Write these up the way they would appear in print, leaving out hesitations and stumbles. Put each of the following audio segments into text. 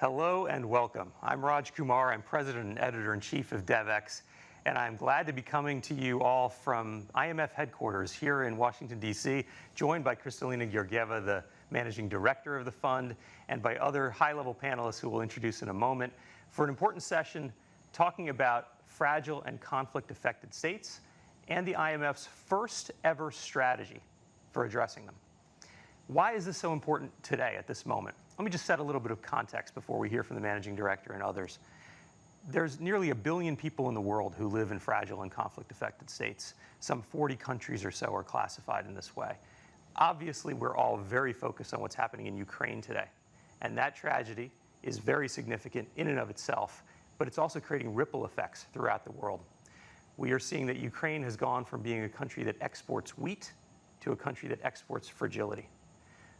Hello and welcome. I'm Raj Kumar. I'm president and editor-in-chief of DevEx, and I'm glad to be coming to you all from IMF headquarters here in Washington, D.C., joined by Kristalina Georgieva, the managing director of the fund, and by other high-level panelists who we'll introduce in a moment, for an important session talking about fragile and conflict-affected states and the IMF's first ever strategy for addressing them. Why is this so important today at this moment? Let me just set a little bit of context before we hear from the managing director and others. There's nearly 1 billion people in the world who live in fragile and conflict-affected states. Some 40 countries or so are classified in this way. Obviously, we're all very focused on what's happening in Ukraine today. And that tragedy is very significant in and of itself, but it's also creating ripple effects throughout the world. We are seeing that Ukraine has gone from being a country that exports wheat to a country that exports fragility.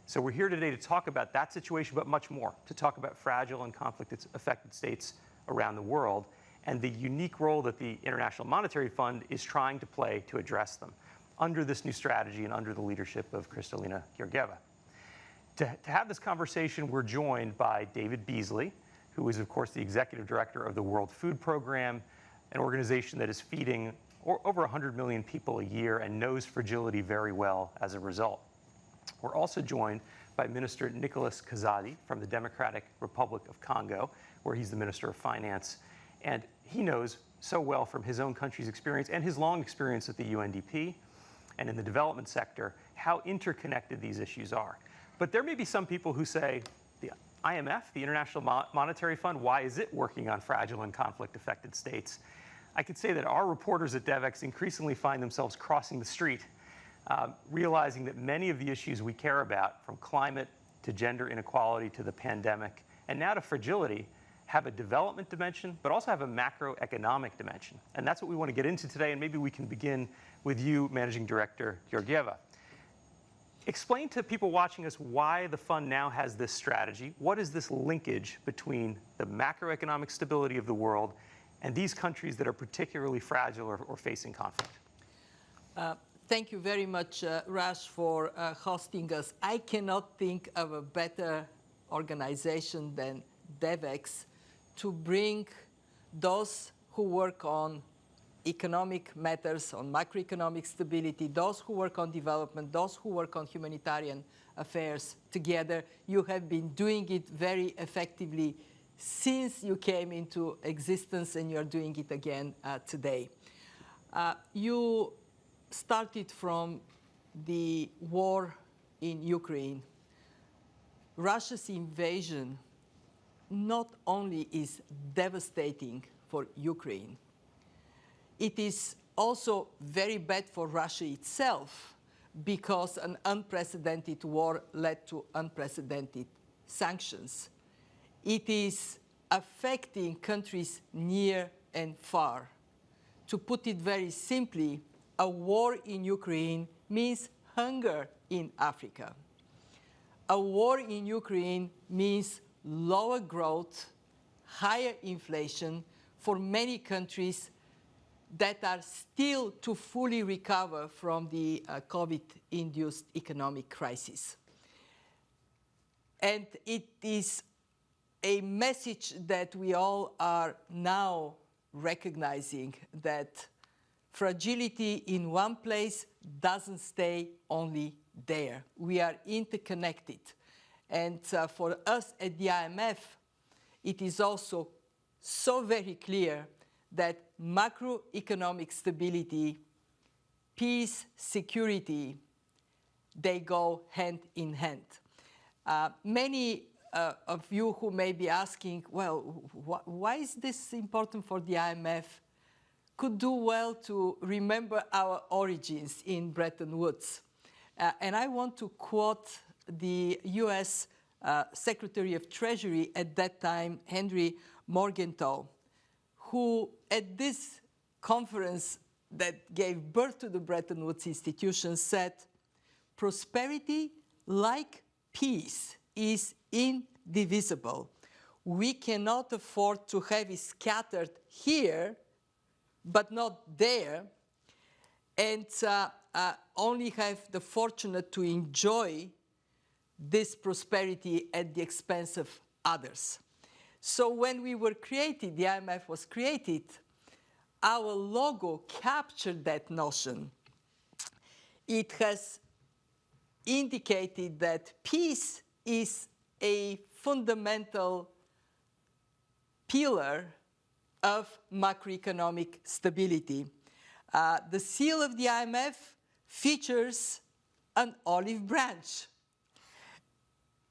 So we're here today to talk about that situation, but much more, to talk about fragile and conflict-affected states around the world and the unique role that the International Monetary Fund is trying to play to address them under this new strategy and under the leadership of Kristalina Georgieva. To have this conversation, we're joined by David Beasley, who is, of course, the executive director of the World Food Program, an organization that is feeding over 100 million people a year and knows fragility very well as a result. We're also joined by Minister Nicolas Kazadi from the Democratic Republic of Congo, where he's the Minister of Finance. And he knows so well from his own country's experience and his long experience at the UNDP and in the development sector how interconnected these issues are. But there may be some people who say, the IMF, the International Monetary Fund, why is it working on fragile and conflict-affected states? I could say that our reporters at DevEx increasingly find themselves crossing the street, realizing that many of the issues we care about, from climate to gender inequality to the pandemic, and now to fragility, have a development dimension, but also have a macroeconomic dimension. And that's what we want to get into today, and maybe we can begin with you, Managing Director Georgieva. Explain to people watching us why the fund now has this strategy. What is this linkage between the macroeconomic stability of the world and these countries that are particularly fragile or facing conflict? Thank you very much, Raj, for hosting us. I cannot think of a better organization than DevEx to bring those who work on economic matters, on macroeconomic stability, those who work on development, those who work on humanitarian affairs together. You have been doing it very effectively since you came into existence, and you're doing it again today. You started from the war in Ukraine. Russia's invasion not only is devastating for Ukraine, it is also very bad for Russia itself, because an unprecedented war led to unprecedented sanctions. It is affecting countries near and far. To put it very simply, a war in Ukraine means hunger in Africa. A war in Ukraine means lower growth, higher inflation for many countries that are still to fully recover from the COVID-induced economic crisis. And it is a message that we all are now recognizing, that fragility in one place doesn't stay only there. We are interconnected. And for us at the IMF, it is also so very clear that macroeconomic stability, peace, security, they go hand in hand. Many of you who may be asking, well, why is this important for the IMF, could do well to remember our origins in Bretton Woods. And I want to quote the US Secretary of Treasury at that time, Henry Morgenthau, who at this conference that gave birth to the Bretton Woods institution said, "Prosperity, like peace, is indivisible. We cannot afford to have it scattered here, but not there, and only have the fortunate to enjoy this prosperity at the expense of others." So when we were created, the IMF was created, our logo captured that notion. It has indicated that peace is a fundamental pillar of macroeconomic stability. The seal of the IMF features an olive branch.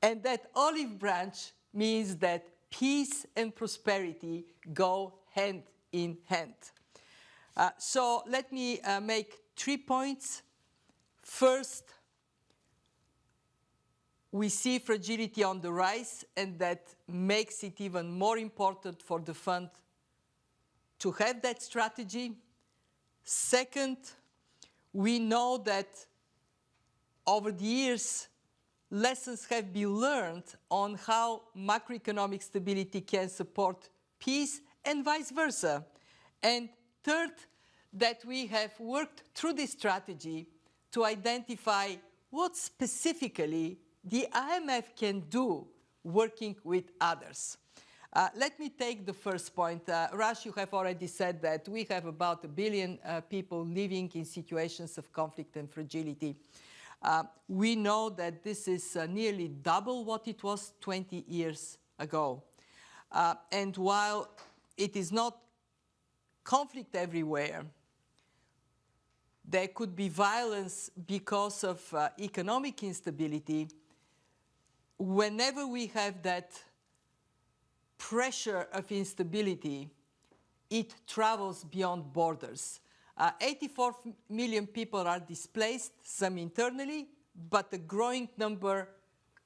And that olive branch means that peace and prosperity go hand in hand. So let me make 3 points. First, we see fragility on the rise, and that makes it even more important for the fund to have that strategy. Second, we know that over the years, lessons have been learned on how macroeconomic stability can support peace and vice versa. And third, that we have worked through this strategy to identify what specifically the IMF can do working with others. Let me take the first point. Raj, you have already said that we have about 1 billion people living in situations of conflict and fragility. We know that this is nearly double what it was 20 years ago. And while it is not conflict everywhere, there could be violence because of economic instability. Whenever we have that pressure of instability, it travels beyond borders. 84 million people are displaced, some internally, but a growing number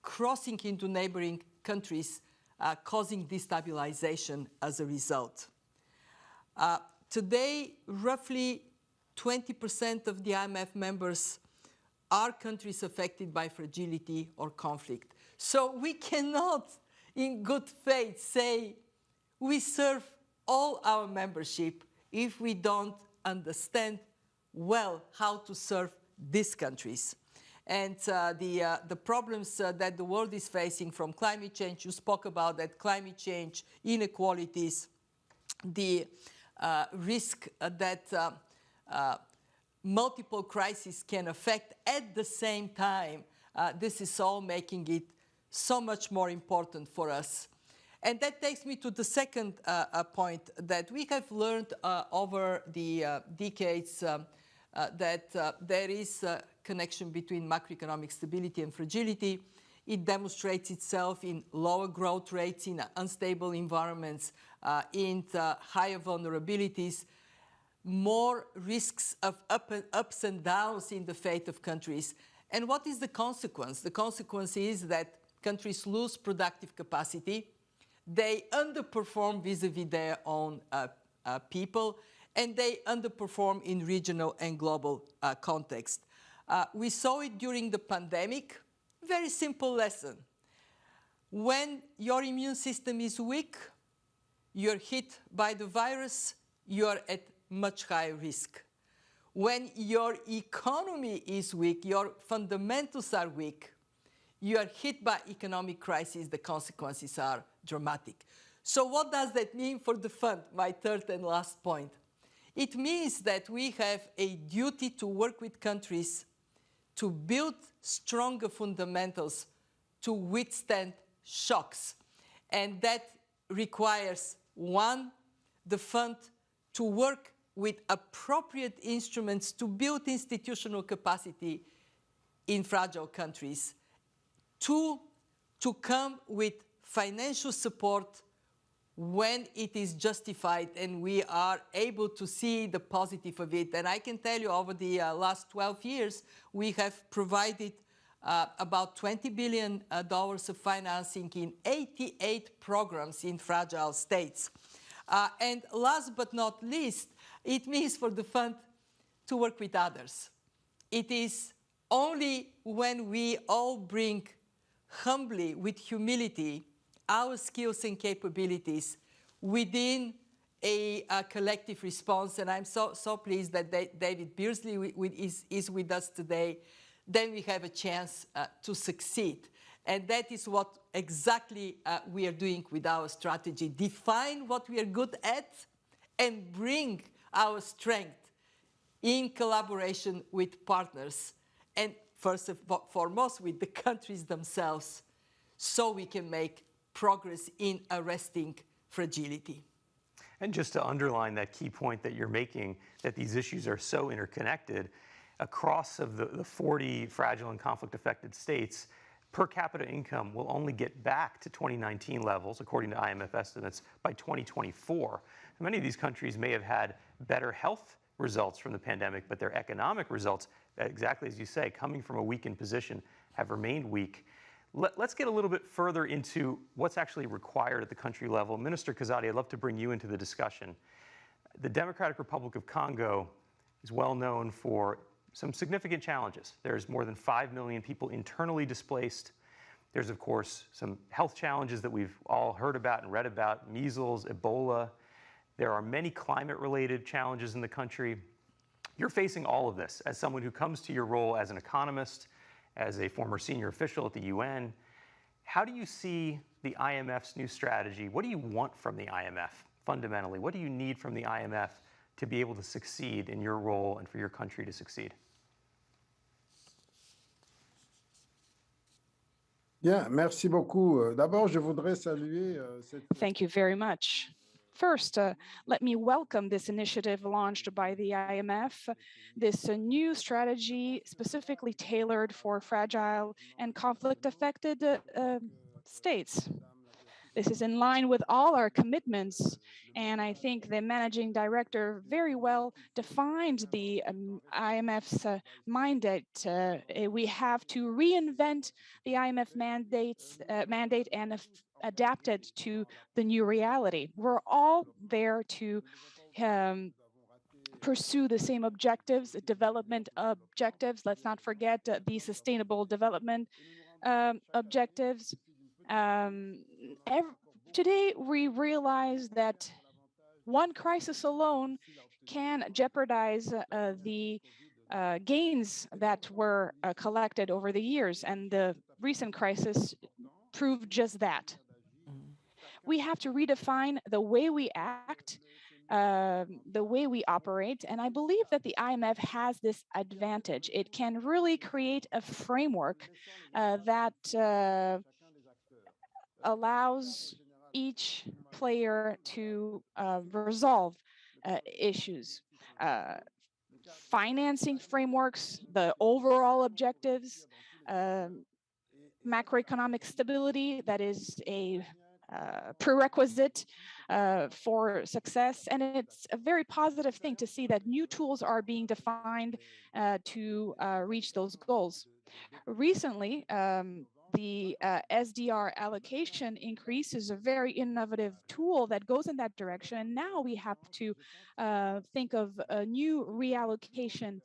crossing into neighboring countries, causing destabilization as a result. Today, roughly 20% of the IMF members are countries affected by fragility or conflict. So we cannot, in good faith, say we serve all our membership if we don't understand well how to serve these countries. And the problems that the world is facing, from climate change, you spoke about that, climate change, inequalities, the risk that multiple crises can affect at the same time, this is all making it so much more important for us. And that takes me to the second point, that we have learned over the decades that there is a connection between macroeconomic stability and fragility. It demonstrates itself in lower growth rates, in unstable environments, in higher vulnerabilities, more risks of ups and downs in the fate of countries. And what is the consequence? The consequence is that countries lose productive capacity, they underperform vis-a-vis their own people, and they underperform in regional and global context. We saw it during the pandemic. Very simple lesson. When your immune system is weak, you're hit by the virus, you're at much higher risk. When your economy is weak, your fundamentals are weak, you are hit by economic crisis, the consequences are dramatic. So what does that mean for the fund? My third and last point. It means that we have a duty to work with countries to build stronger fundamentals to withstand shocks. And that requires, one, the fund to work with appropriate instruments to build institutional capacity in fragile countries. Two, to come with financial support when it is justified and we are able to see the positive of it. And I can tell you, over the last 12 years, we have provided about $20 billion of financing in 88 programs in fragile states. And last but not least, it means for the fund to work with others. It is only when we all bring humbly, with humility, our skills and capabilities within a collective response, and I'm so pleased that David Beardsley is with us today, then we have a chance to succeed. And that is what exactly we are doing with our strategy. Define what we are good at and bring our strength in collaboration with partners and first and foremost with the countries themselves so we can make progress in arresting fragility. And just to underline that key point that you're making, that these issues are so interconnected, across of the 40 fragile and conflict-affected states, per capita income will only get back to 2019 levels, according to IMF estimates, by 2024. Many of these countries may have had better health results from the pandemic, but their economic results, exactly as you say, coming from a weakened position, have remained weak. Let's get a little bit further into what's actually required at the country level. Minister Kazadi, I'd love to bring you into the discussion. The Democratic Republic of Congo is well known for some significant challenges. There's more than 5 million people internally displaced. There's, of course, some health challenges that we've all heard about and read about, measles, Ebola. There are many climate-related challenges in the country. You're facing all of this as someone who comes to your role as an economist, as a former senior official at the UN. How do you see the IMF's new strategy? What do you want from the IMF, fundamentally? What do you need from the IMF to be able to succeed in your role and for your country to succeed? Bien, merci beaucoup. D'abord, je voudrais saluer cette... Thank you very much. First, let me welcome this initiative launched by the IMF, this new strategy specifically tailored for fragile and conflict-affected states. This is in line with all our commitments, and I think the managing director very well defined the IMF's mandate. We have to reinvent the IMF mandate and adapt it to the new reality. We're all there to pursue the same objectives, development objectives. Let's not forget the sustainable development objectives. Today, we realize that one crisis alone can jeopardize the gains that were collected over the years, and the recent crisis proved just that. We have to redefine the way we act, the way we operate, and I believe that the IMF has this advantage. It can really create a framework that allows each player to resolve issues. Financing frameworks, the overall objectives, macroeconomic stability, that is a prerequisite for success. And it's a very positive thing to see that new tools are being defined to reach those goals. Recently, the SDR allocation increase is a very innovative tool that goes in that direction. And now we have to think of new reallocation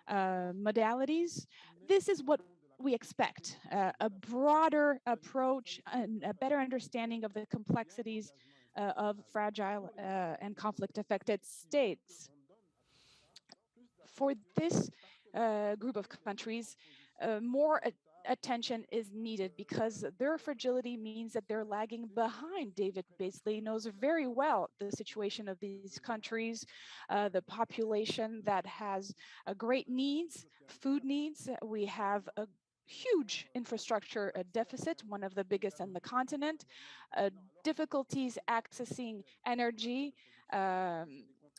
modalities. This is what we expect, a broader approach and a better understanding of the complexities of fragile and conflict-affected states. For this group of countries, more attention is needed because their fragility means that they're lagging behind. David basically knows very well the situation of these countries, the population that has great needs, food needs. We have a huge infrastructure deficit, one of the biggest on the continent, difficulties accessing energy.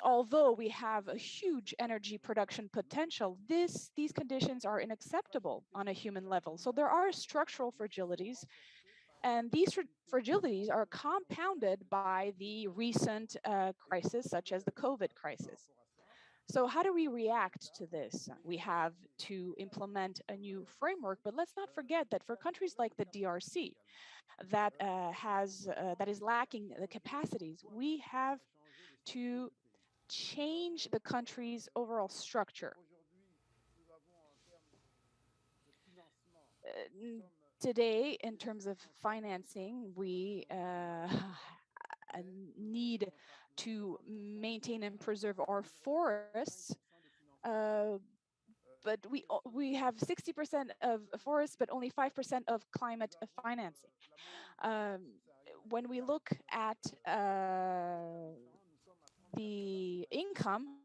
Although we have a huge energy production potential, these conditions are unacceptable on a human level. So there are structural fragilities, and these fragilities are compounded by the recent crisis, such as the COVID crisis. So how do we react to this? We have to implement a new framework, but let's not forget that for countries like the DRC, that is lacking the capacities, we have to change the country's overall structure. Today, in terms of financing, we need to maintain and preserve our forests. but we have 60% of forests, but only 5% of climate financing. When we look at the income,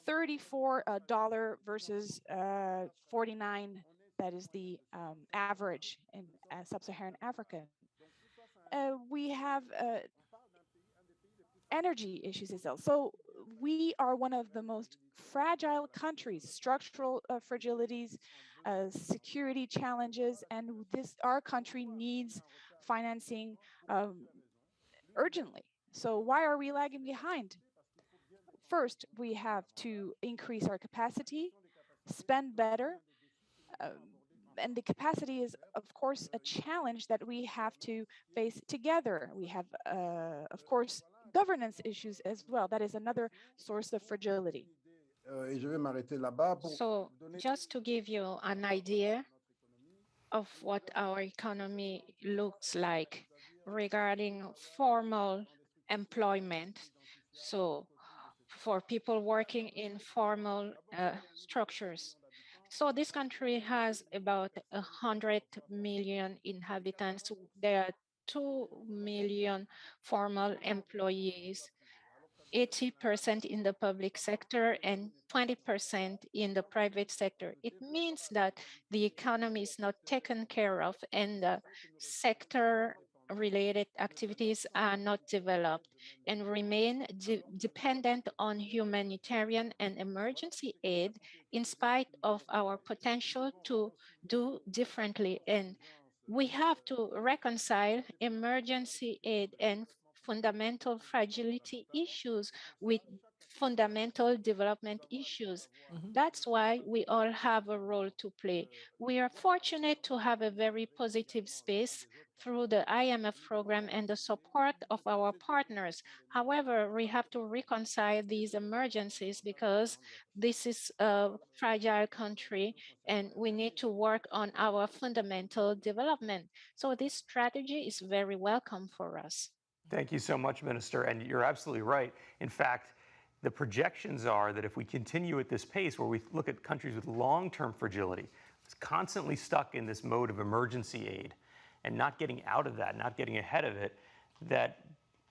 $34 versus 49, that is the average in sub-Saharan Africa. We have energy issues as well. So we are one of the most fragile countries, structural fragilities, security challenges, and our country needs financing urgently. So why are we lagging behind? First, we have to increase our capacity, spend better, and the capacity is, of course, a challenge that we have to face together. We have, of course, governance issues as well. That is another source of fragility. So just to give you an idea of what our economy looks like regarding formal employment. So for people working in formal structures. So this country has about 100 million inhabitants. There are 2 million formal employees, 80% in the public sector and 20% in the private sector. It means that the economy is not taken care of and the sector-related activities are not developed and remain dependent on humanitarian and emergency aid in spite of our potential to do differently. And we have to reconcile emergency aid and fundamental fragility issues with fundamental development issues. That's why we all have a role to play. We are fortunate to have a very positive space through the IMF program and the support of our partners. However, we have to reconcile these emergencies because this is a fragile country and we need to work on our fundamental development. So this strategy is very welcome for us. Thank you so much, Minister. And you're absolutely right. In fact, the projections are that if we continue at this pace where we look at countries with long-term fragility, it's constantly stuck in this mode of emergency aid and not getting out of that, not getting ahead of it, that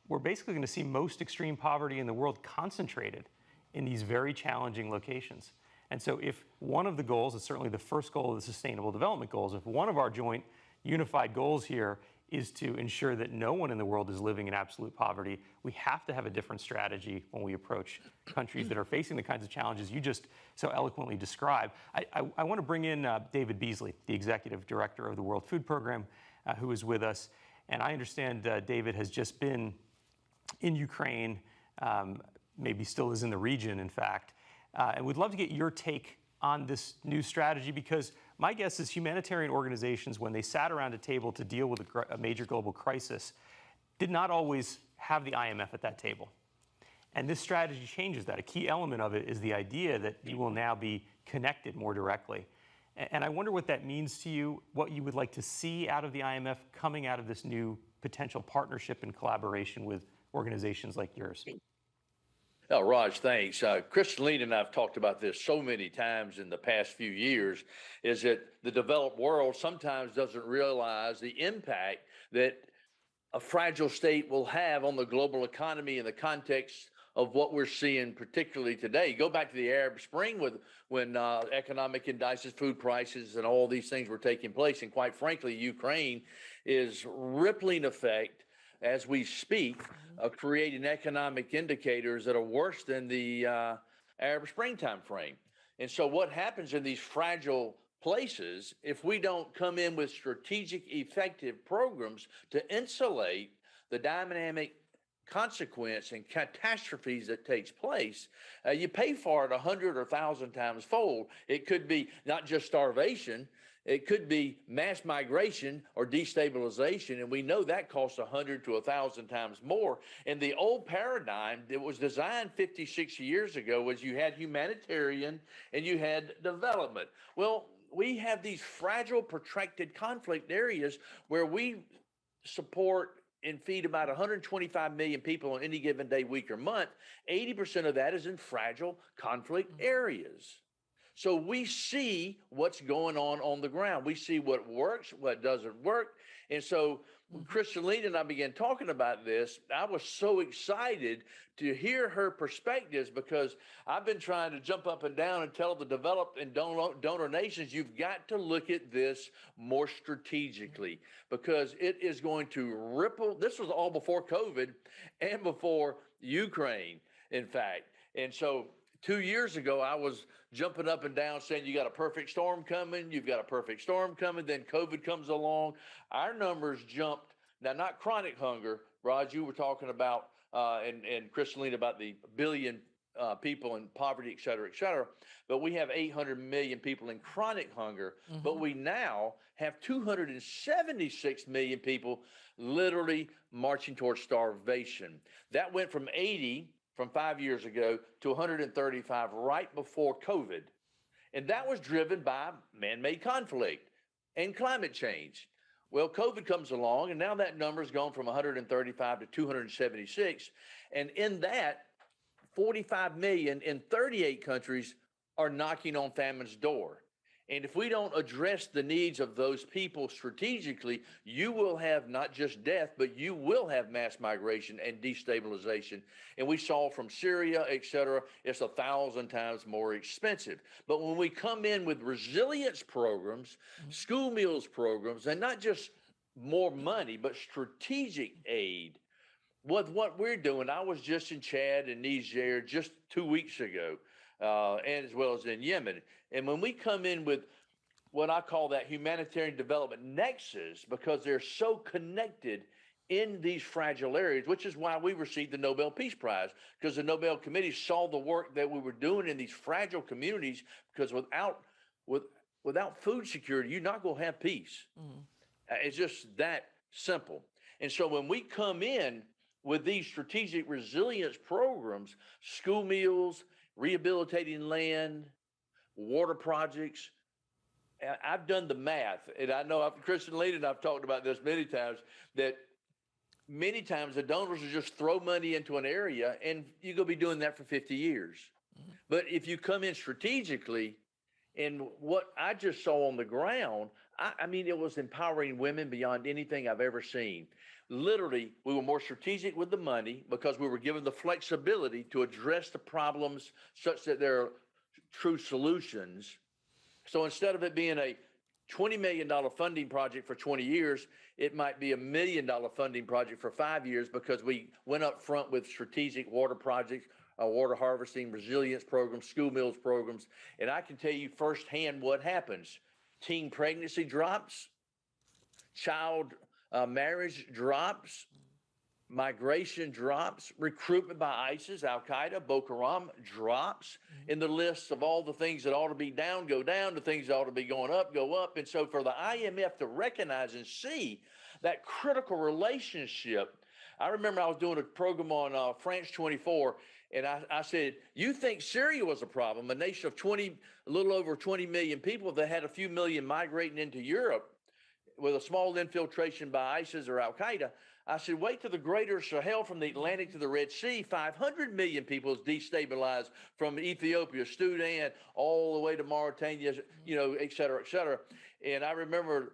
we're basically going to see most extreme poverty in the world concentrated in these very challenging locations. And so if one of the goals, and certainly the first goal of the Sustainable Development Goals, if one of our joint unified goals here is to ensure that no one in the world is living in absolute poverty, we have to have a different strategy when we approach countries that are facing the kinds of challenges you just so eloquently described. I want to bring in David Beasley, the Executive Director of the World Food Program, who is with us. And I understand David has just been in Ukraine, maybe still is in the region, in fact. And we'd love to get your take on this new strategy, because my guess is humanitarian organizations, when they sat around a table to deal with a major global crisis, did not always have the IMF at that table. And this strategy changes that. A key element of it is the idea that you will now be connected more directly. And I wonder what that means to you, what you would like to see out of the IMF coming out of this new potential partnership and collaboration with organizations like yours. Oh, Raj, thanks. Kristalina and I have talked about this so many times in the past few years, is that the developed world sometimes doesn't realize the impact that a fragile state will have on the global economy in the context of what we're seeing, particularly today. Go back to the Arab Spring when economic indices, food prices, and all these things were taking place. And quite frankly, Ukraine is rippling effect as we speak, creating economic indicators that are worse than the Arab Spring time frame. And so what happens in these fragile places, if we don't come in with strategic, effective programs to insulate the dynamic consequence and catastrophes that takes place, you pay for it 100 or 1,000 times fold. It could be not just starvation, it could be mass migration or destabilization, and we know that costs 100 to 1,000 times more. And the old paradigm that was designed 50, 60 years ago was you had humanitarian and you had development. Well, we have these fragile, protracted conflict areas where we support and feed about 125 million people on any given day, week, or month. 80% of that is in fragile conflict areas. So we see what's going on the ground. We see what works, what doesn't work. And so when Kristalina and I began talking about this, I was so excited to hear her perspectives, because I've been trying to jump up and down and tell the developed and donor nations, you've got to look at this more strategically, because it is going to ripple. This was all before COVID and before Ukraine, in fact. And so 2 years ago, I was jumping up and down saying, you got a perfect storm coming, you've got a perfect storm coming, then COVID comes along. Our numbers jumped. Now, not chronic hunger, Raj, you were talking about, and Kristalina, about the billion people in poverty, et cetera, but we have 800 million people in chronic hunger, but we now have 276 million people literally marching towards starvation. That went from 80 from 5 years ago to 135 right before COVID. And that was driven by man-made conflict and climate change. Well, COVID comes along, and now that number's gone from 135 to 276. And in that, 45 million in 38 countries are knocking on famine's door. And if we don't address the needs of those people strategically, you will have not just death, but you will have mass migration and destabilization. And we saw from Syria, et cetera, it's 1,000 times more expensive. But when we come in with resilience programs, school meals programs, and not just more money, but strategic aid, with what we're doing, I was just in Chad and Niger just 2 weeks ago, and as well as in Yemen. And when we come in with what I call that humanitarian development nexus, because they're so connected in these fragile areas, which is why we received the Nobel Peace Prize, because the Nobel Committee saw the work that we were doing in these fragile communities, because without food security, you're not going to have peace. It's just that simple. And so when we come in with these strategic resilience programs, school meals, rehabilitating land, water projects, I've done the math, and I know Kristalina and I've talked about this many times, that many times the donors will just throw money into an area, and you're going to be doing that for 50 years. But if you come in strategically, and what I just saw on the ground, I mean, it was empowering women beyond anything I've ever seen. Literally, we were more strategic with the money because we were given the flexibility to address the problems such that there are true solutions. So instead of it being a $20 million funding project for 20 years, it might be $1 million funding project for 5 years, because we went up front with strategic water projects, water harvesting, resilience programs, school meals programs. And I can tell you firsthand what happens. Teen pregnancy drops, child marriage drops, migration drops, recruitment by ISIS, Al-Qaeda, Boko Haram drops in the list of all the things that ought to be down, go down, the things that ought to be going up, go up. And so for the IMF to recognize and see that critical relationship, I remember I was doing a program on France 24, and I said, you think Syria was a problem, a nation of a little over 20 million people that had a few million migrating into Europe with a small infiltration by ISIS or Al-Qaeda. I said, wait till the greater Sahel from the Atlantic to the Red Sea, 500 million people is destabilized from Ethiopia, Sudan, all the way to Mauritania, et cetera, et cetera. And I remember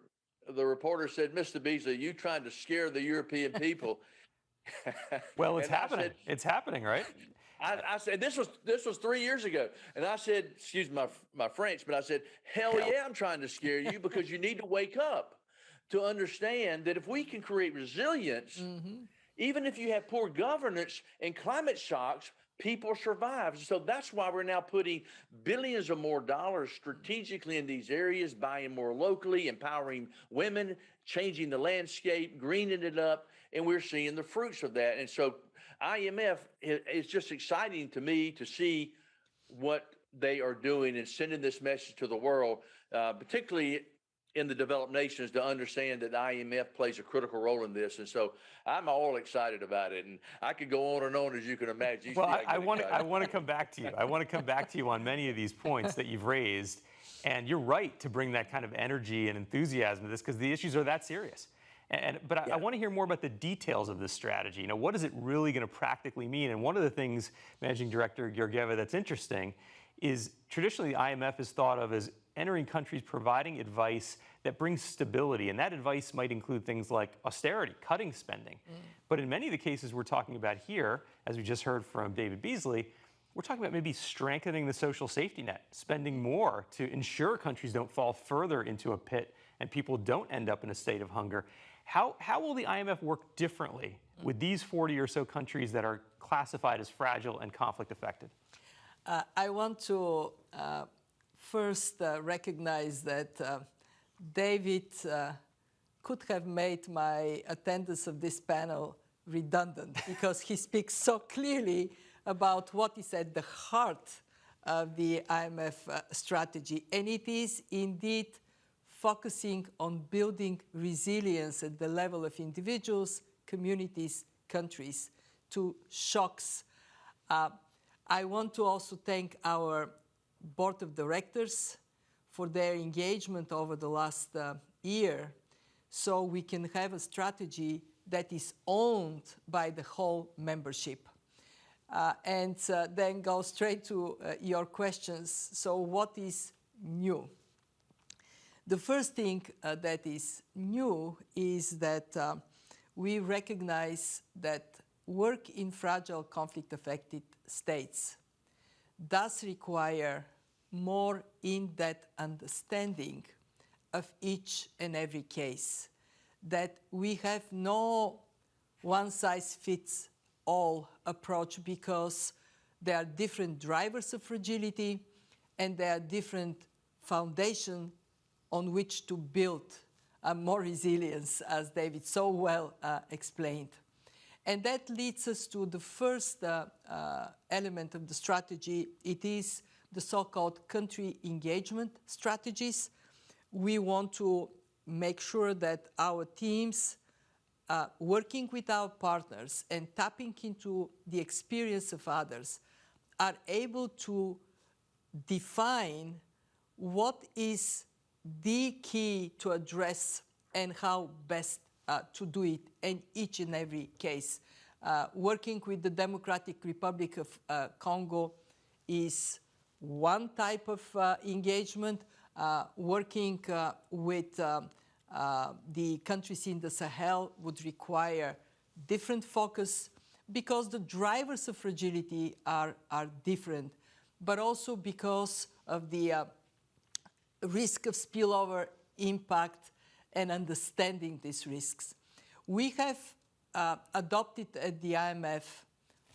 the reporter said, Mr. Beasley, you trying to scare the European people. Well, it's happening. It's happening, right? I said, this was 3 years ago. And I said, excuse my French, but I said, hell yeah, I'm trying to scare you, because you need to wake up to understand that if we can create resilience, even if you have poor governance and climate shocks, people survive. So that's why we're now putting billions of more dollars strategically in these areas, buying more locally, empowering women, changing the landscape, greening it up, and we're seeing the fruits of that. And so IMF, is just exciting to me to see what they are doing and sending this message to the world, particularly in the developed nations, to understand that the IMF plays a critical role in this. And so I'm all excited about it. And I could go on and on, as you can imagine. Well, I want to come back to you. I want to come back to you on many of these points that you've raised. And you're right to bring that kind of energy and enthusiasm to this, because the issues are that serious. But I want to hear more about the details of this strategy. What is it really going to practically mean? And one of the things, Managing Director Georgieva, that's interesting is traditionally the IMF is thought of as entering countries providing advice that brings stability. And that advice might include things like austerity, cutting spending. But in many of the cases we're talking about here, as we just heard from David Beasley, we're talking about maybe strengthening the social safety net, spending more to ensure countries don't fall further into a pit and people don't end up in a state of hunger. How will the IMF work differently with these 40 or so countries that are classified as fragile and conflict affected? I want to first recognize that David could have made my attendance of this panel redundant because he speaks so clearly about what is at the heart of the IMF strategy. And it is indeed focusing on building resilience at the level of individuals, communities, countries to shocks. I want to also thank our board of directors for their engagement over the last year so we can have a strategy that is owned by the whole membership. And then go straight to your questions. So what is new? The first thing that is new is that we recognize that work in fragile conflict-affected states does require more in-depth understanding of each and every case, that we have no one-size-fits-all approach because there are different drivers of fragility and there are different foundations on which to build more resilience, as David so well explained. And that leads us to the first element of the strategy. It is the so-called country engagement strategies. We want to make sure that our teams, working with our partners and tapping into the experience of others, are able to define what is the key to address and how best to do it in each and every case. Working with the Democratic Republic of Congo is one type of engagement. Working with the countries in the Sahel would require different focus because the drivers of fragility are different, but also because of the risk of spillover impact and understanding these risks. We have adopted at the IMF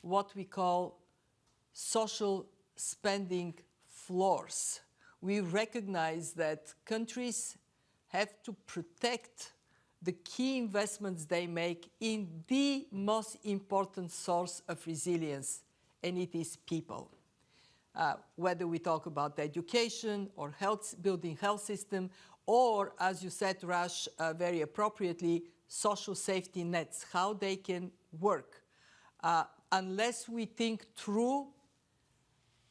what we call social spending floors. We recognize that countries have to protect the key investments they make in the most important source of resilience, and it is people. Whether we talk about education or health, building health system, or, as you said, Raj, very appropriately, social safety nets, how they can work. Unless we think through,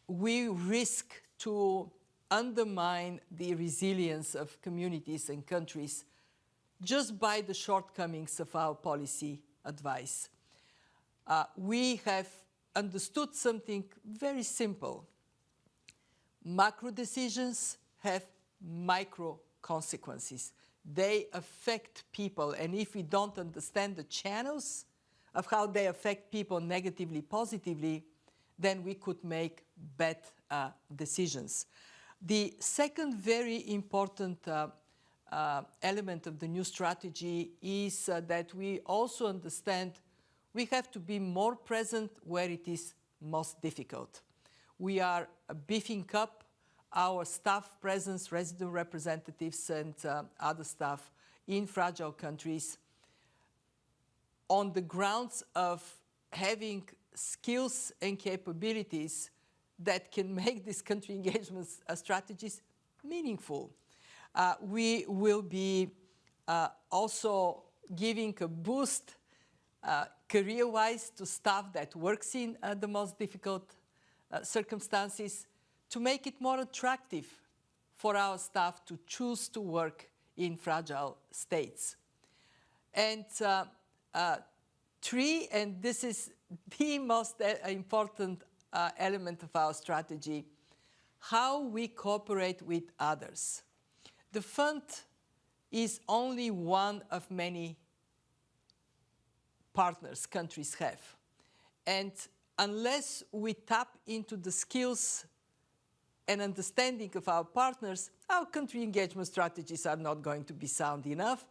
we risk to undermine the resilience of communities and countries just by the shortcomings of our policy advice. We have understood something very simple. Macro decisions have micro consequences. They affect people, and if we don't understand the channels of how they affect people negatively, positively, then we could make bad decisions. The second very important element of the new strategy is that we also understand we have to be more present where it is most difficult. We are beefing up our staff presence, resident representatives and other staff in fragile countries on the grounds of having skills and capabilities that can make these country engagement strategies meaningful. We will be also giving a boost career-wise to staff that works in the most difficult circumstances to make it more attractive for our staff to choose to work in fragile states. And three, and this is the most important element of our strategy, how we cooperate with others. The fund is only one of many partners countries have. And unless we tap into the skills and understanding of our partners, our country engagement strategies are not going to be sound enough.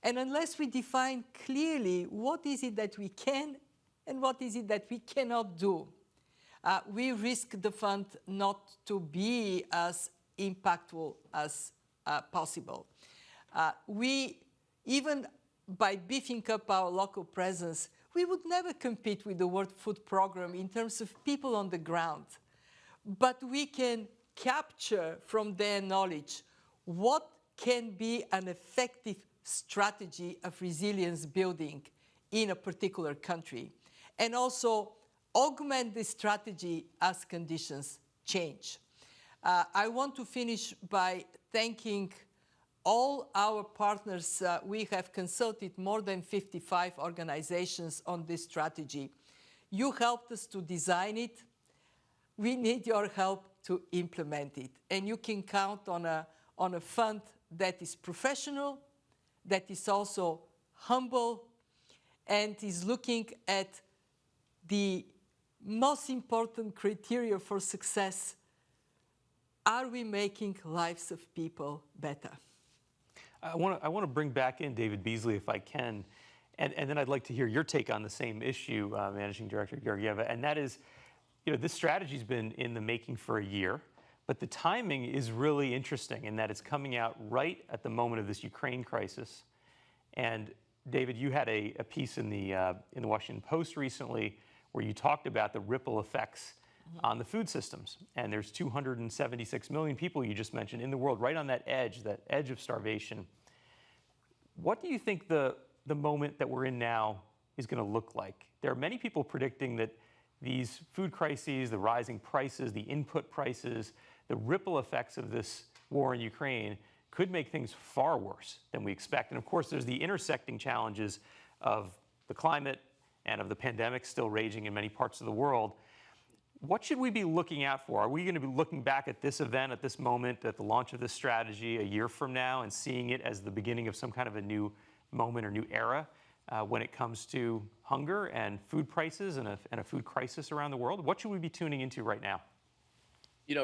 And unless we define clearly what is it that we can and what is it that we cannot do, we risk the fund not to be as impactful as possible. Even by beefing up our local presence, we would never compete with the World Food Programme in terms of people on the ground. But we can capture from their knowledge what can be an effective strategy of resilience building in a particular country, and also augment the strategy as conditions change. I want to finish by thanking all our partners. We have consulted more than 55 organizations on this strategy. You helped us to design it. We need your help to implement it. And you can count on a fund that is professional, that is also humble, and is looking at the most important criteria for success. Are we making lives of people better? I want to bring back in David Beasley, if I can, and then I'd like to hear your take on the same issue, Managing Director Georgieva, and that is, this strategy's been in the making for a year, but the timing is really interesting in that it's coming out right at the moment of this Ukraine crisis. And David, you had a piece in the Washington Post recently where you talked about the ripple effects on the food systems. And there's 276 million people you just mentioned in the world right on that edge of starvation. What do you think the moment that we're in now is going to look like? There are many people predicting that these food crises, the rising prices, the input prices, the ripple effects of this war in Ukraine could make things far worse than we expect. And of course, there's the intersecting challenges of the climate and of the pandemic still raging in many parts of the world. What should we be looking out for? Are we going to be looking back at this event, at this moment, at the launch of this strategy a year from now and seeing it as the beginning of some kind of a new moment or new era when it comes to hunger and food prices and a food crisis around the world? What should we be tuning into right now?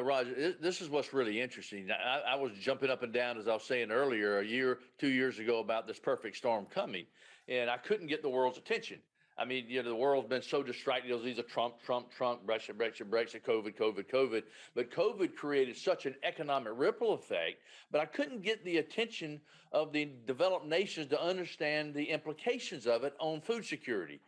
Roger, this is what's really interesting. I was jumping up and down, as I was saying earlier, a year, 2 years ago about this perfect storm coming, and I couldn't get the world's attention. I mean, the world's been so distracted. These are Trump, Brexit, COVID. But COVID created such an economic ripple effect, but I couldn't get the attention of the developed nations to understand the implications of it on food security.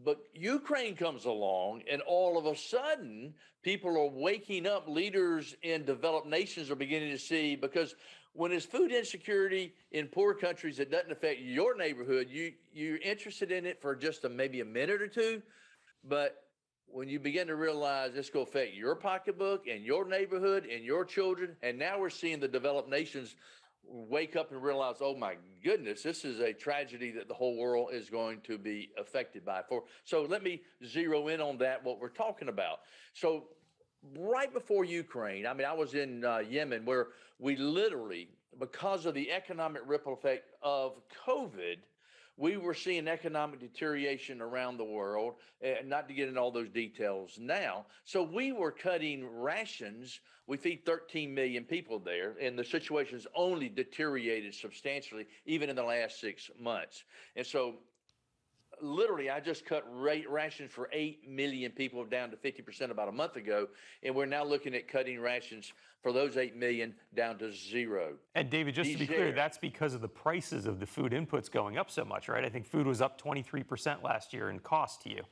But Ukraine comes along, and all of a sudden, people are waking up. Leaders in developed nations are beginning to see, because when there's food insecurity in poor countries that doesn't affect your neighborhood, you're interested in it for just maybe a minute or two. But when you begin to realize it's going to affect your pocketbook and your neighborhood and your children, and now we're seeing the developed nations wake up and realize, oh my goodness, this is a tragedy that the whole world is going to be affected by. So let me zero in on that, what we're talking about. So right before Ukraine, I mean, I was in Yemen, where we literally, because of the economic ripple effect of COVID, we were seeing economic deterioration around the world, not to get into all those details now. So we were cutting rations. We feed 13 million people there, and the situation's only deteriorated substantially, even in the last 6 months. And so literally, I just cut rations for 8 million people down to 50% about a month ago, and we're now looking at cutting rations for those 8 million down to zero. And David, just to be clear, that's because of the prices of the food inputs going up so much, right? I think food was up 23% last year in cost to you.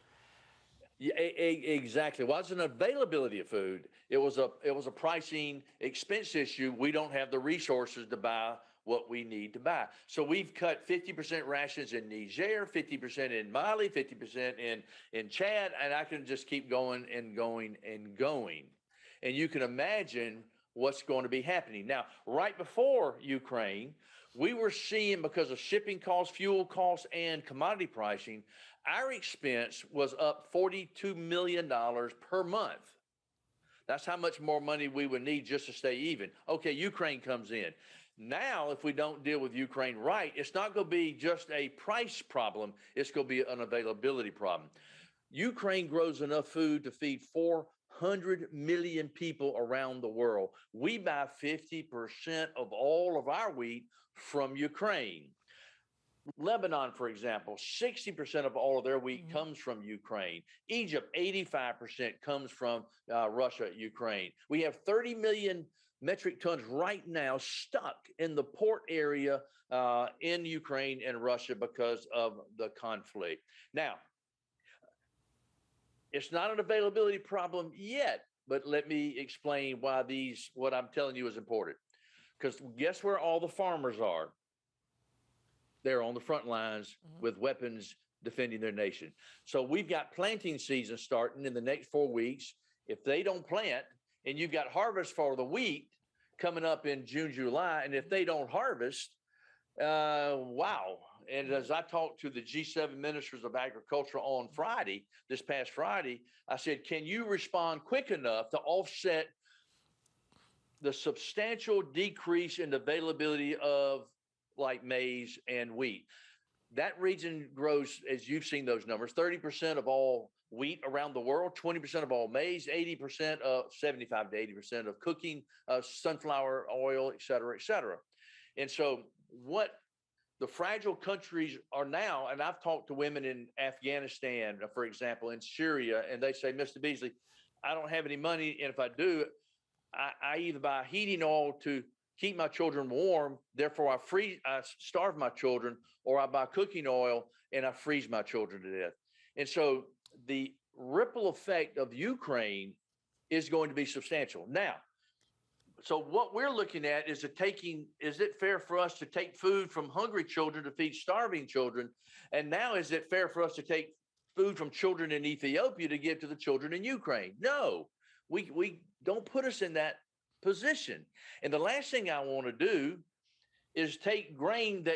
Yeah, exactly. Well, it's an availability of food. It was a pricing expense issue. We don't have the resources to buy what we need to buy. So we've cut 50% rations in Niger, 50% in Mali, 50% in Chad, and I can just keep going and going and going. And you can imagine what's going to be happening. Now, right before Ukraine, we were seeing, because of shipping costs, fuel costs, and commodity pricing, our expense was up $42 million per month. That's how much more money we would need just to stay even. Okay, Ukraine comes in. Now, if we don't deal with Ukraine right, it's not going to be just a price problem. It's going to be an availability problem. Ukraine grows enough food to feed 400 million people around the world. We buy 50% of all of our wheat from Ukraine. Lebanon, for example, 60% of all of their wheat comes from Ukraine. Egypt, 85% comes from Russia, Ukraine. We have 30 million metric tons right now stuck in the port area in Ukraine and Russia because of the conflict. Now, it's not an availability problem yet, but let me explain why what I'm telling you is important. Because guess where all the farmers are? They're on the front lines with weapons defending their nation. So we've got planting season starting in the next 4 weeks. If they don't plant, and you've got harvest for the wheat coming up in June, July, and if they don't harvest, wow. And as I talked to the G7 ministers of agriculture on Friday, this past Friday, I said, can you respond quick enough to offset the substantial decrease in availability of like maize and wheat? That region grows, as you've seen those numbers, 30% of all wheat around the world, 20% of all maize, 80% of 75 to 80% of cooking, sunflower oil, et cetera, et cetera. And so what the fragile countries are now, and I've talked to women in Afghanistan, for example, in Syria, and they say, Mr. Beasley, I don't have any money. And if I do, I either buy heating oil to keep my children warm, therefore I starve my children, or I buy cooking oil and I freeze my children to death. And so the ripple effect of Ukraine is going to be substantial. Now, so what we're looking at is is it fair for us to take food from hungry children to feed starving children? And now is it fair for us to take food from children in Ethiopia to give to the children in Ukraine? No, we don't put us in that position. And the last thing I want to do is take grain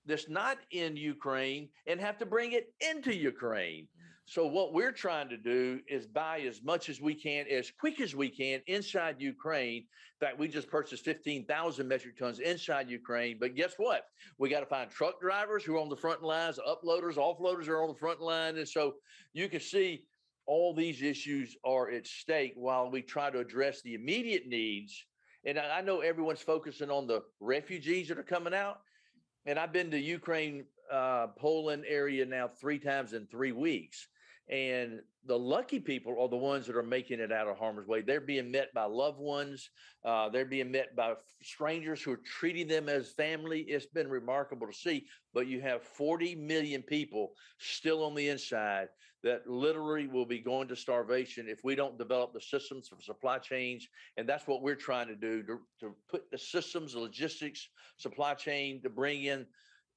that's not in Ukraine and have to bring it into Ukraine. So what we're trying to do is buy as much as we can, as quick as we can inside Ukraine. In fact, we just purchased 15,000 metric tons inside Ukraine. But guess what? We got to find truck drivers who are on the front lines, uploaders, offloaders are on the front line. And so you can see all these issues are at stake while we try to address the immediate needs. And I know everyone's focusing on the refugees that are coming out. And I've been to Ukraine, Poland area now 3 times in 3 weeks. And the lucky people are the ones that are making it out of harm's way. They're being met by loved ones. They're being met by strangers who are treating them as family. It's been remarkable to see. But you have 40 million people still on the inside that literally will be going to starvation if we don't develop the systems for supply chains. And that's what we're trying to do, to put the systems, the logistics, supply chain to bring in,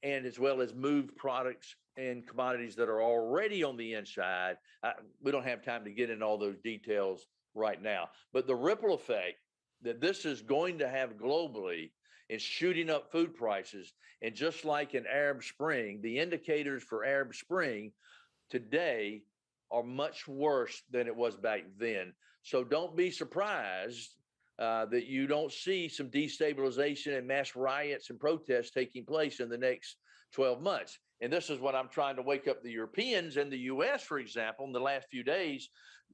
and as well as move products and commodities that are already on the inside. We don't have time to get in all those details right now, but the ripple effect that this is going to have globally is shooting up food prices. And just like in Arab Spring, the indicators for Arab Spring today are much worse than it was back then. So don't be surprised that you don't see some destabilization and mass riots and protests taking place in the next 12 months. And this is what I'm trying to wake up the Europeans and the US, for example, in the last few days.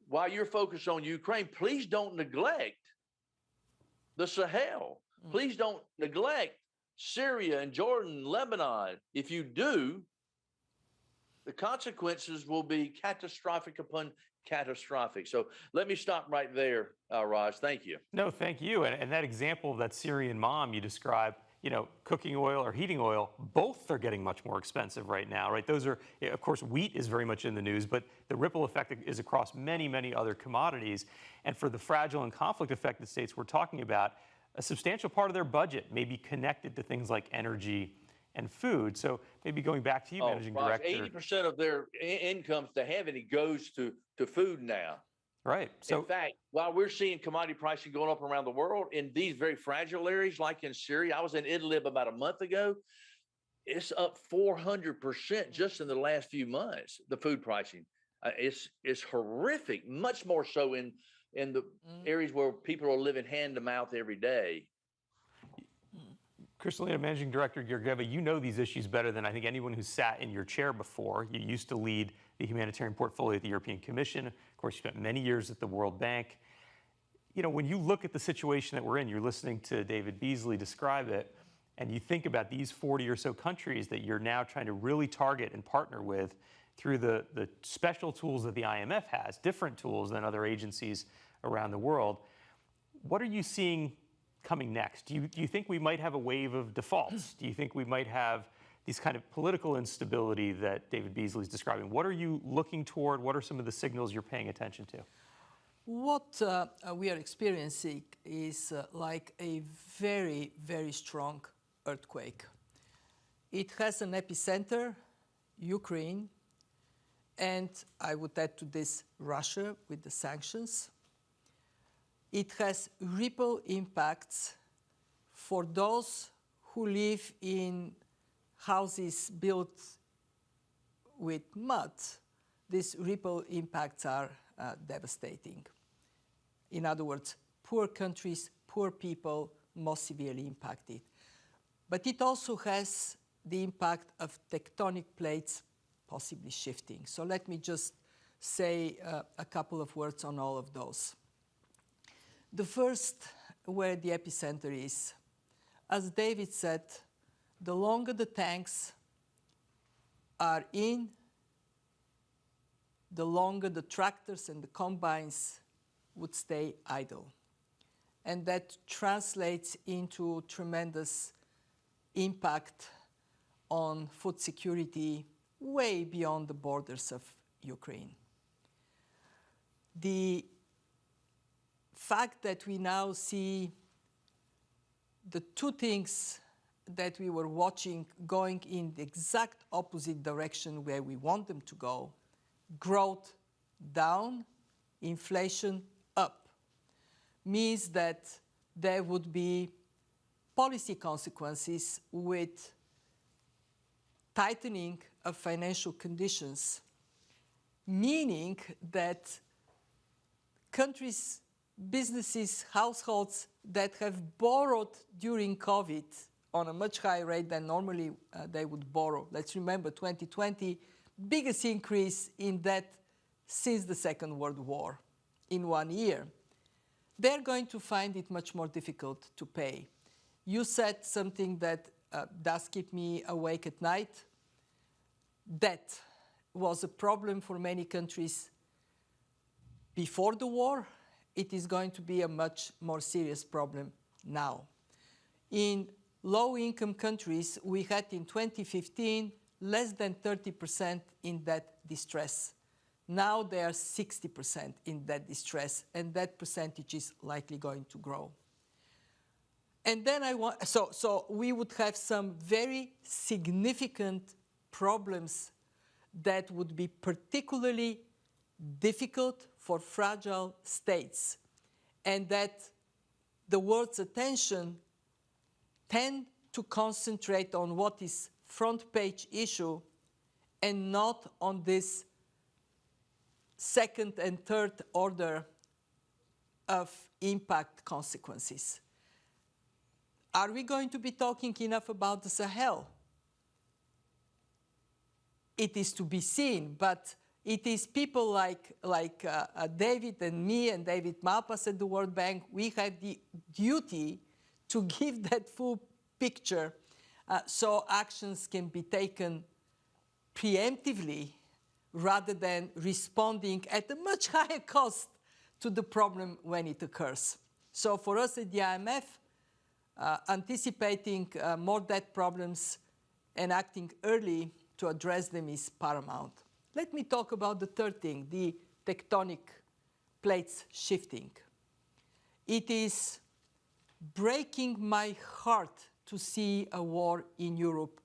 While you're focused on Ukraine, please don't neglect the Sahel. Please don't neglect Syria and Jordan, Lebanon. If you do, the consequences will be catastrophic upon catastrophic. So let me stop right there, Raj. Thank you. No, thank you. And that example of that Syrian mom you described, cooking oil or heating oil, both are getting much more expensive right now, right? Those are, of course, wheat is very much in the news, but the ripple effect is across many, many other commodities. And for the fragile and conflict affected states we're talking about, a substantial part of their budget may be connected to things like energy and food. So maybe going back to you, Managing Director. 80% of their incomes to have any goes to food now. Right. So in fact, while we're seeing commodity pricing going up around the world in these very fragile areas, like in Syria, I was in Idlib about a month ago. It's up 400% just in the last few months, the food pricing. It's horrific, much more so in in the areas where people are living hand to mouth every day. Kristalina, Managing Director Georgieva, you know these issues better than I think anyone who's sat in your chair before. You used to lead the humanitarian portfolio at the European Commission. Of course, you spent many years at the World Bank. You know, when you look at the situation that we're in, you're listening to David Beasley describe it, and you think about these 40 or so countries that you're now trying to really target and partner with through the special tools that the IMF has, different tools than other agencies around the world. What are you seeing coming next? Do you think we might have a wave of defaults? Do you think we might have these kind of political instability that David Beasley is describing? What are you looking toward? What are some of the signals you're paying attention to? What we are experiencing is like a very, very strong earthquake. It has an epicenter, Ukraine, and I would add to this Russia with the sanctions. It has ripple impacts for those who live in houses built with mud. These ripple impacts are devastating. In other words, poor countries, poor people, most severely impacted. But it also has the impact of tectonic plates possibly shifting. So let me just say a couple of words on all of those. The first, where the epicenter is, as David said, the longer the tanks are in, the longer the tractors and the combines would stay idle. And that translates into tremendous impact on food security way beyond the borders of Ukraine. The fact that we now see the two things that we were watching going in the exact opposite direction where we want them to go, growth down, inflation up, means that there would be policy consequences with tightening of financial conditions, meaning that countries, businesses, households that have borrowed during COVID on a much higher rate than normally they would borrow. Let's remember 2020, biggest increase in debt since the Second World War in 1 year. They're going to find it much more difficult to pay. You said something that does keep me awake at night. Debt was a problem for many countries before the war. It is going to be a much more serious problem now. In low-income countries, we had in 2015 less than 30% in debt distress. Now they are 60% in debt distress, and that percentage is likely going to grow. And then so we would have some very significant problems that would be particularly difficult for fragile states, and that the world's attention tend to concentrate on what is front page issue and not on this second and third order of impact consequences. Are we going to be talking enough about the Sahel? It is to be seen, but it is people like David and me and David Malpass at the World Bank. We have the duty to give that full picture so actions can be taken preemptively rather than responding at a much higher cost to the problem when it occurs. So for us at the IMF, anticipating more debt problems and acting early to address them is paramount. Let me talk about the third thing, the tectonic plates shifting. It is breaking my heart to see a war in Europe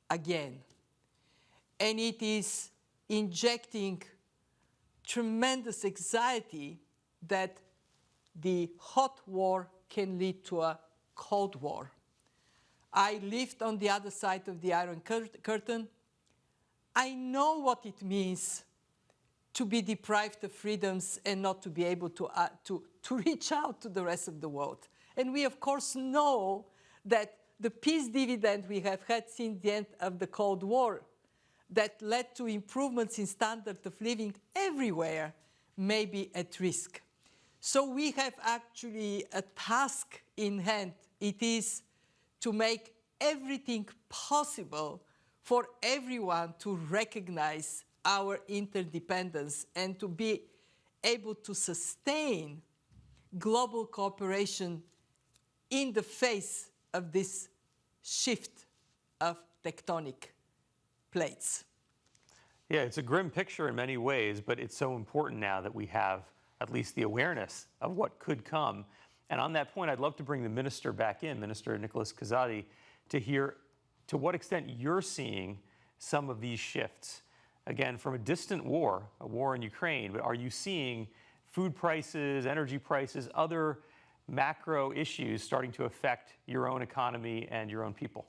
again. And it is injecting tremendous anxiety that the hot war can lead to a cold war. I lived on the other side of the Iron Curtain. I know what it means to be deprived of freedoms and not to be able to reach out to the rest of the world. And we, of course, know that the peace dividend we have had since the end of the Cold War that led to improvements in standard of living everywhere may be at risk. So we have actually a task in hand. It is to make everything possible for everyone to recognize our interdependence and to be able to sustain global cooperation in the face of this shift of tectonic plates. Yeah, it's a grim picture in many ways, but it's so important now that we have at least the awareness of what could come. And on that point, I'd love to bring the minister back in, Minister Nicholas Kazadi, to hear to what extent you're seeing some of these shifts. Again, from a distant war, a war in Ukraine, but are you seeing food prices, energy prices, other macro issues starting to affect your own economy and your own people?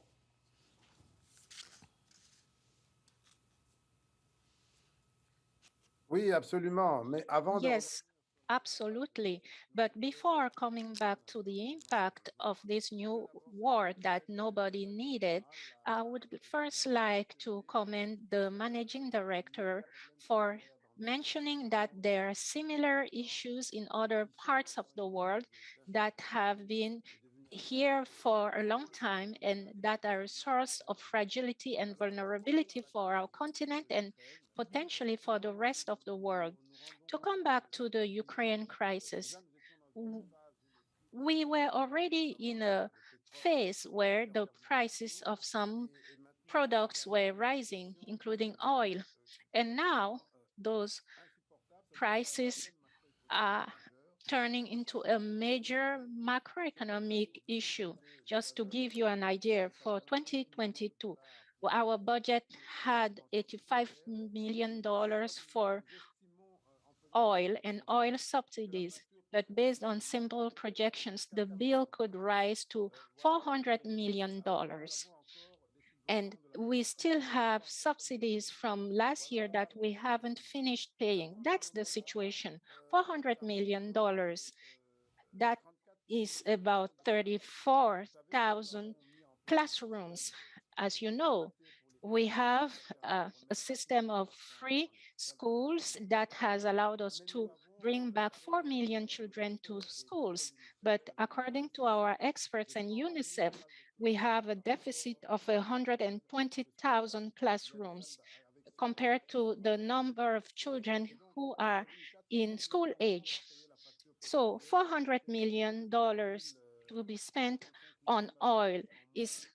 Oui, absolument. Mais avant de Yes, absolutely. But before coming back to the impact of this new war that nobody needed, I would first like to commend the managing director for mentioning that there are similar issues in other parts of the world that have been here for a long time and that are a source of fragility and vulnerability for our continent and potentially for the rest of the world. To come back to the Ukraine crisis, we were already in a phase where the prices of some products were rising, including oil. And now those prices are turning into a major macroeconomic issue. Just to give you an idea, for 2022, our budget had $85 million for oil and oil subsidies. But based on simple projections, the bill could rise to $400 million. And we still have subsidies from last year that we haven't finished paying. That's the situation. $400 million. That is about 34,000 classrooms. As you know, we have a system of free schools that has allowed us to bring back 4 million children to schools. But according to our experts and UNICEF, we have a deficit of 120,000 classrooms compared to the number of children who are in school age. So $400 million to be spent on oil is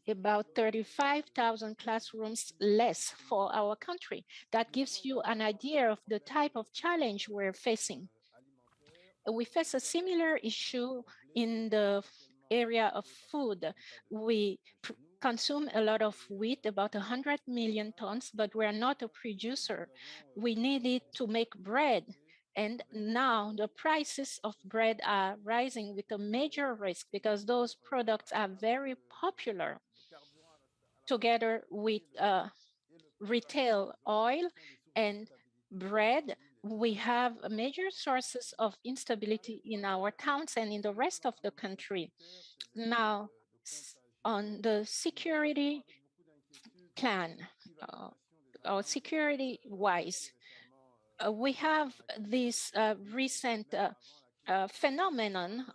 about 35,000 classrooms less for our country. That gives you an idea of the type of challenge we're facing. We face a similar issue in the area of food. We consume a lot of wheat, about 100 million tons, but we're not a producer. We need it to make bread. And now the prices of bread are rising with a major risk because those products are very popular together with retail oil and bread. We have major sources of instability in our towns and in the rest of the country. Now, on the security plan, or security-wise, we have this recent phenomenon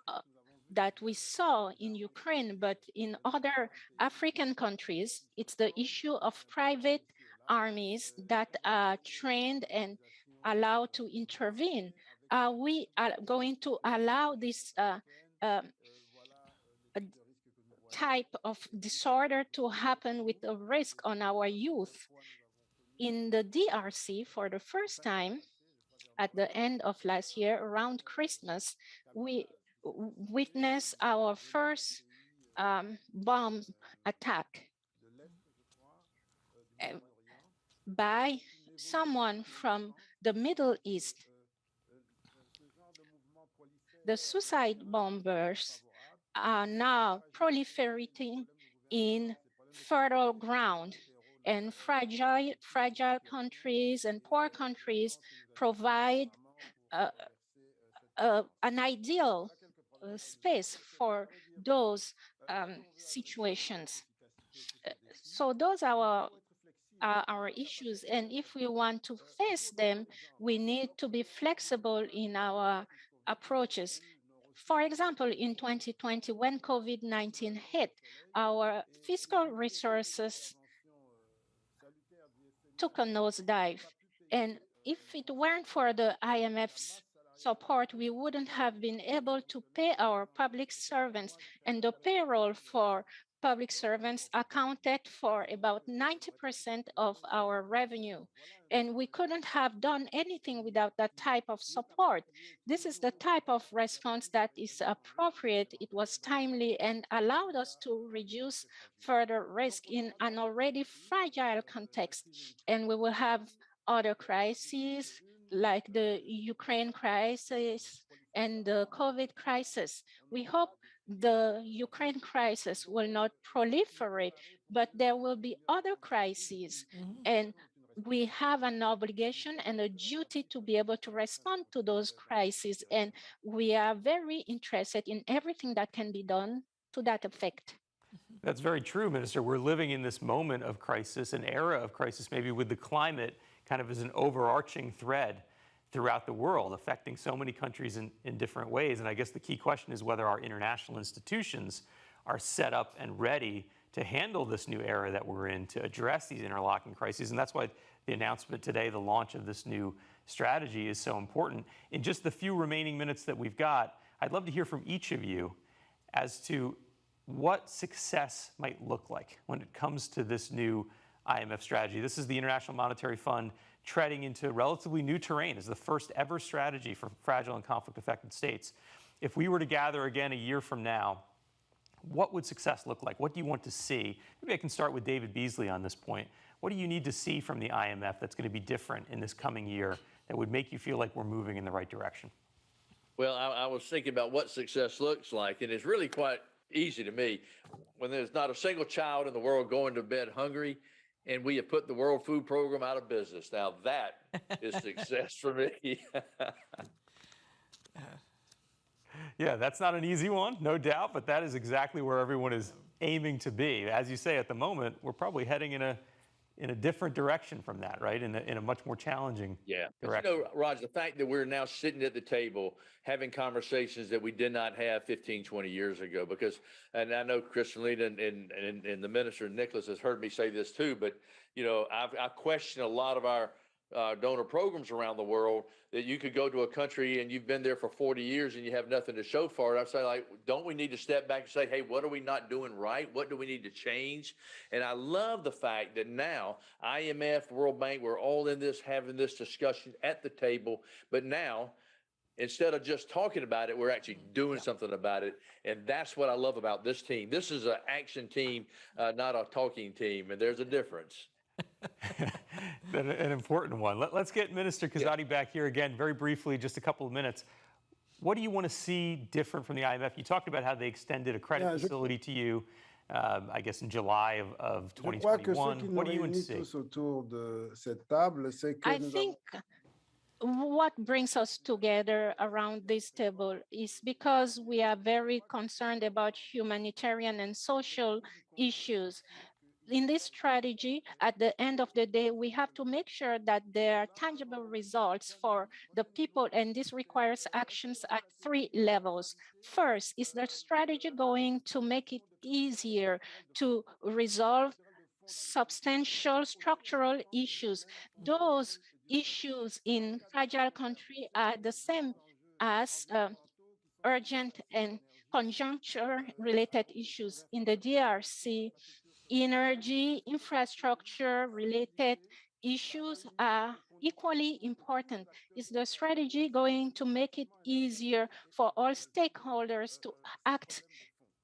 that we saw in Ukraine, but in other African countries. It's the issue of private armies that are trained and allowed to intervene. Are we going to allow this type of disorder to happen with a risk on our youth? In the DRC, for the first time, at the end of last year, around Christmas, we witnessed our first bomb attack by someone from the Middle East. The suicide bombers are now proliferating in fertile ground. and fragile countries and poor countries provide an ideal space for those situations. So those are our issues. And if we want to face them, we need to be flexible in our approaches. For example, in 2020, when COVID-19 hit, our fiscal resources took a nosedive. And if it weren't for the IMF's support, we wouldn't have been able to pay our public servants. And the payroll for public servants accounted for about 90% of our revenue. And we couldn't have done anything without that type of support. This is the type of response that is appropriate. It was timely and allowed us to reduce further risk in an already fragile context. And we will have other crises like the Ukraine crisis and the COVID crisis. We hope the Ukraine crisis will not proliferate, but there will be other crises. And we have an obligation and a duty to be able to respond to those crises. And we are very interested in everything that can be done to that effect. That's very true, Minister. We're living in this moment of crisis, an era of crisis, maybe with the climate kind of as an overarching thread throughout the world, affecting so many countries in different ways. And I guess the key question is whether our international institutions are set up and ready to handle this new era that we're in, to address these interlocking crises. And that's why the announcement today, the launch of this new strategy, is so important. In just the few remaining minutes that we've got, I'd love to hear from each of you as to what success might look like when it comes to this new IMF strategy. This is the International Monetary Fund treading into relatively new terrain as the first ever strategy for fragile and conflict-affected states. If we were to gather again a year from now, what would success look like? What do you want to see? Maybe I can start with David Beasley on this point. What do you need to see from the IMF that's going to be different in this coming year that would make you feel like we're moving in the right direction? Well, I was thinking about what success looks like, and it's really quite easy to me. When there's not a single child in the world going to bed hungry, and we have put the World Food Program out of business. Now that is success for me. Yeah, that's not an easy one, no doubt, but that is exactly where everyone is aiming to be. As you say, at the moment, we're probably heading in a different direction from that, right? In a much more challenging direction. You know, Raj, the fact that we're now sitting at the table having conversations that we did not have 15, 20 years ago, because, and I know Kristalina and the minister, Nicholas, has heard me say this too, but, you know, I question a lot of our donor programs around the world that you could go to a country and you've been there for 40 years and you have nothing to show for it. I say, like, don't we need to step back and say, hey, what are we not doing right? What do we need to change? And I love the fact that now IMF, World Bank, we're all in this, having this discussion at the table. But now, instead of just talking about it, we're actually doing something about it. And that's what I love about this team. This is an action team, not a talking team. And there's a difference. An important one. Let's get Minister Kazadi back here again, very briefly, just a couple of minutes. What do you want to see different from the IMF? You talked about how they extended a credit facility to you, I guess, in July of 2021. What do you want to see? I think what brings us together around this table is because we are very concerned about humanitarian and social issues. In this strategy, at the end of the day, we have to make sure that there are tangible results for the people, and this requires actions at 3 levels. First, is the strategy going to make it easier to resolve substantial structural issues? Those issues in fragile countries are the same as urgent and conjuncture-related issues in the DRC. Energy, infrastructure-related issues are equally important. Is the strategy going to make it easier for all stakeholders to act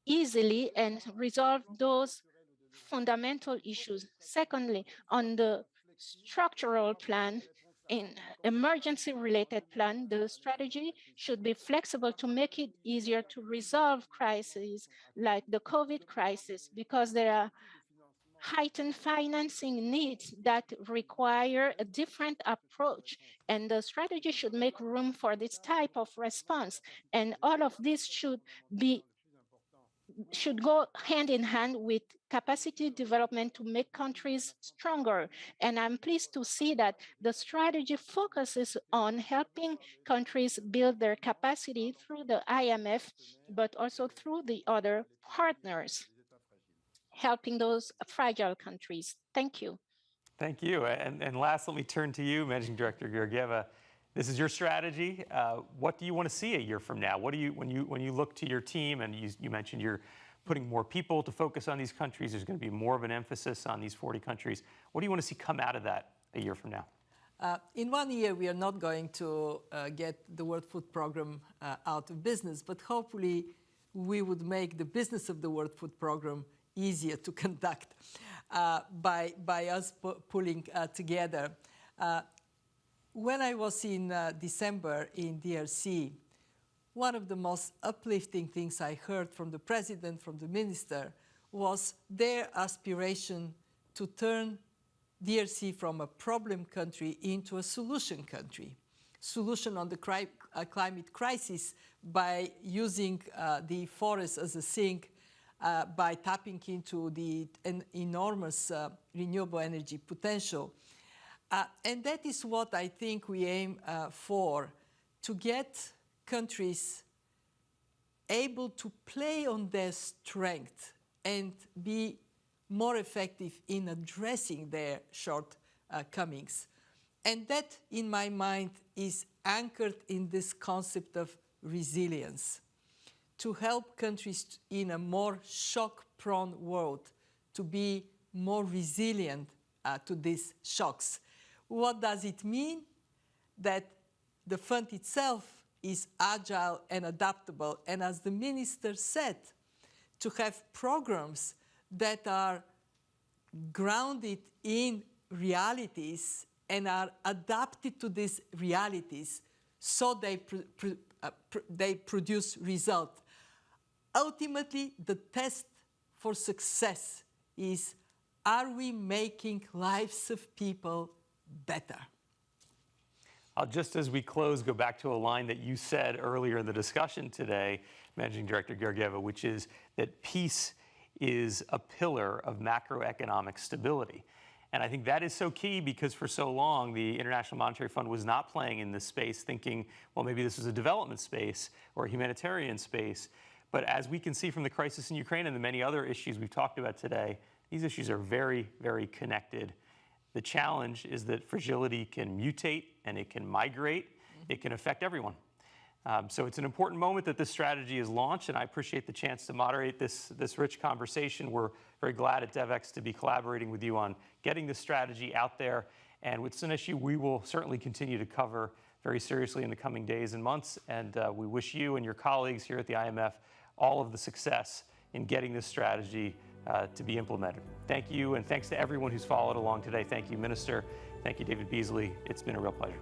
easily and resolve those fundamental issues? Secondly, on the structural plan, in emergency-related plan, the strategy should be flexible to make it easier to resolve crises like the COVID crisis, because there are heightened financing needs that require a different approach. And the strategy should make room for this type of response. And all of this should go hand in hand with capacity development to make countries stronger. And I'm pleased to see that the strategy focuses on helping countries build their capacity through the IMF, but also through the other partners, helping those fragile countries. Thank you. Thank you. And last, let me turn to you, Managing Director Georgieva. This is your strategy. What do you want to see a year from now? What do you, when you look to your team, and you mentioned you're putting more people to focus on these countries, there's going to be more of an emphasis on these 40 countries. What do you want to see come out of that a year from now? In 1 year, we are not going to get the World Food Programme out of business, but hopefully we would make the business of the World Food Programme easier to conduct by us pulling together. When I was in December in DRC, one of the most uplifting things I heard from the president, from the minister, was their aspiration to turn DRC from a problem country into a solution country. Solution on the climate crisis by using the forest as a sink, by tapping into the enormous renewable energy potential. And that is what I think we aim for, to get countries able to play on their strength and be more effective in addressing their shortcomings. And that, in my mind, is anchored in this concept of resilience, to help countries in a more shock-prone world to be more resilient to these shocks. What does it mean? That the fund itself is agile and adaptable, and as the minister said, to have programs that are grounded in realities and are adapted to these realities so they produce results. Ultimately, the test for success is, are we making lives of people better? I'll just as we close go back to a line that you said earlier in the discussion today, Managing Director Georgieva, which is that peace is a pillar of macroeconomic stability. And I think that is so key because for so long, the International Monetary Fund was not playing in this space thinking, well, maybe this is a development space or a humanitarian space. But as we can see from the crisis in Ukraine and the many other issues we've talked about today, these issues are very, very connected. The challenge is that fragility can mutate and it can migrate. It can affect everyone. So it's an important moment that this strategy is launched, and I appreciate the chance to moderate this rich conversation. We're very glad at DevEx to be collaborating with you on getting this strategy out there. And it's an issue we will certainly continue to cover very seriously in the coming days and months. And we wish you and your colleagues here at the IMF all of the success in getting this strategy to be implemented. Thank you, and thanks to everyone who's followed along today. Thank you, Minister. Thank you, David Beasley. It's been a real pleasure.